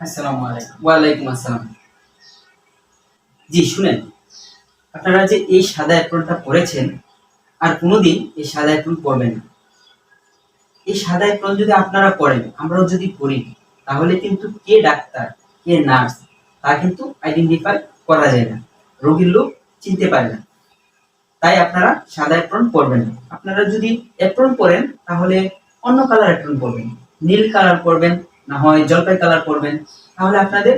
আসসালামু আলাইকুম। ওয়ালাইকুম আসসালাম। জি শুনেন, আপনারা যে এই সাদা অ্যাপ্রনটা পরেছেন আর কোনোদিন এই সাদা অ্যাপ্রন পরবেন না। এই সাদা অ্যাপ্রন যদি আপনারা পরেন, আমরাও যদি পরি, তাহলে কিন্তু কে ডাক্তার, কে নার্স তা কিন্তু আইডেন্টিফাই করা যায় না। রোগীর লোক চিনতে পারে না। তাই আপনারা সাদা অ্যাপ্রন পরবেন না। আপনারা যদি অ্যাপ্রন পরেন তাহলে অন্য কালার অ্যাপ্রন পরবেন। নীল কালার পরবেন, না হয় জলপাই কালার পরবেন। তাহলে আপনাদের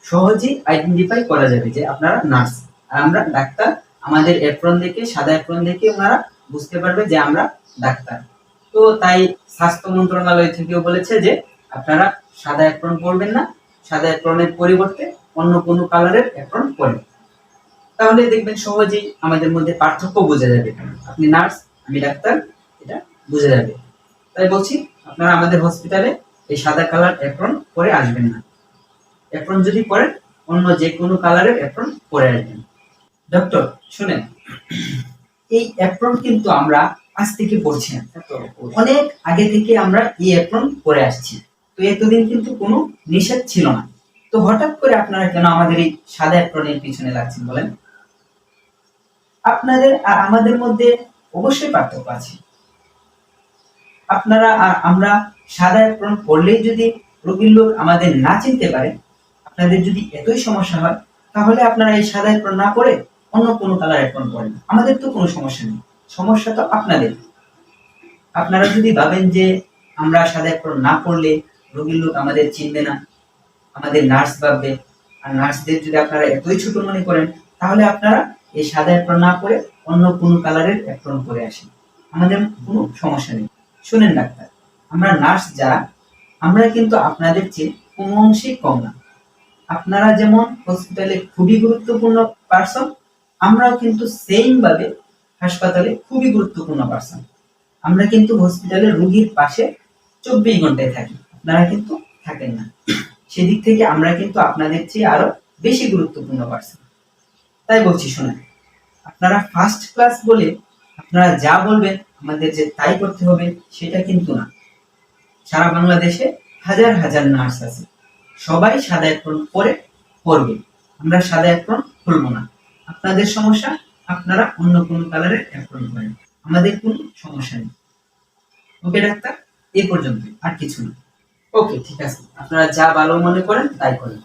সহজেই আইডেন্টিফাই করা যাবে যে আপনারা নার্স আর আমরা ডাক্তার। আমাদের অ্যাপ্রন দেখে, সাদা অ্যাপ্রন দেখে ওনারা বুঝতে পারবে যে আমরা ডাক্তার। তো তাই স্বাস্থ্য মন্ত্রণালয় থেকেও বলেছে যে আপনারা সাদা অ্যাপ্রন পরবেন না, সাদা অ্যাপ্রনের পরিবর্তে অন্য কোনো কালারের অ্যাপ্রন পরবেন। তাহলে দেখবেন সহজেই আমাদের মধ্যে পার্থক্য বোঝা যাবে। আপনি নার্স, আমি ডাক্তার, এটা বোঝা যাবে। তাই বলছি, আপনারা আমাদের হসপিটালে এই সাদা কালার অ্যাপ্রন পরে আসবেন না। অ্যাপ্রন যদি পরেন, অন্য যে কোনো কালারের অ্যাপ্রন পরে আসবেন। ডক্টর শুনেন, এই অ্যাপ্রন কিন্তু আমরা আজ থেকে পড়ছি না, অনেক আগে থেকে আমরা এই অ্যাপ্রন পরে আসছি। তো এতদিন কিন্তু কোনো নিষেধ ছিল না। তো হঠাৎ করে আপনারা কেন আমাদের এই সাদা অ্যাপ্রনের পিছনে লাগছেন বলেন? আপনাদের আর আমাদের মধ্যে অবশ্যই পার্থক্য আছে। আপনারা আর আমরা সাদা অ্যাপ্রন পরলেই যদি রোগীর লোক আমাদের না চিনতে পারে, আপনাদের যদি এতই সমস্যা হয়, তাহলে আপনারা এই সাদা অ্যাপ্রন না পরে অন্য কোনো কালার অ্যাপ্রন পরেন। আমাদের তো কোনো সমস্যা নেই, সমস্যা তো আপনাদের। আপনারা যদি ভাবেন যে আমরা সাদা অ্যাপ্রন না পরলে রোগীর লোক আমাদের চিনবে না, আমাদের নার্স ভাববে, আর নার্সদের যদি আপনারা এতই ছোট মনে করেন, তাহলে আপনারা এই সাদা অ্যাপ্রন না পরে অন্য কোনো কালারের অ্যাপ্রন পরে আসেন। আমাদের কোনো সমস্যা নেই। শুনেন ডাক্তার, আমরা নার্স যারা, আমরা কিন্তু আপনাদের চেয়ে কোনো অংশেই কম না। আপনারা যেমন হসপিটালে খুবই গুরুত্বপূর্ণ পার্সন, আমরাও কিন্তু সেম ভাবে হাসপাতালে খুবই গুরুত্বপূর্ণ পার্সন। আমরা কিন্তু হসপিটালে রোগীর পাশে 24 ঘন্টায় থাকি, আপনারা কিন্তু থাকেন না। সেদিক থেকে আমরা কিন্তু আপনাদের চেয়ে আরো বেশি গুরুত্বপূর্ণ পার্সন। তাই বলছি শোনেন, আপনারা ফার্স্ট ক্লাস বলে আপনারা যা বলবেন আমাদের যে তাই করতে হবে সেটা কিন্তু না। সারা বাংলাদেশে হাজার হাজার নার্স আছে, সবাই সাদা অ্যাপ্রন পরে পরবে। আমরা সাদা অ্যাপ্রন খুলবো না। আপনাদের সমস্যা, আপনারা অন্য কোনো কালারের অ্যাপ্রন করেন, আমাদের কোনো সমস্যা নেই। ওকে ডাক্তার, এই পর্যন্ত, আর কিছু না। ওকে ঠিক আছে, আপনারা যা ভালো মনে করেন তাই করেন।